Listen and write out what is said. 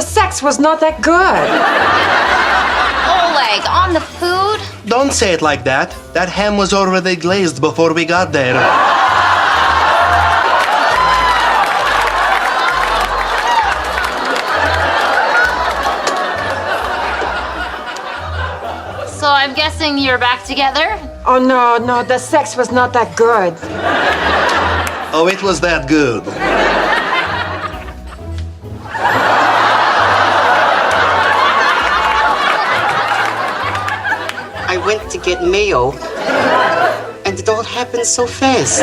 the sex was not that good. Oleg, on the food? Don't say it like that. That ham was already glazed before we got there. So I'm guessing you're back together? Oh, no, the sex was not that good. Oh, it was that good. I went to get mayo, and it all happened so fast.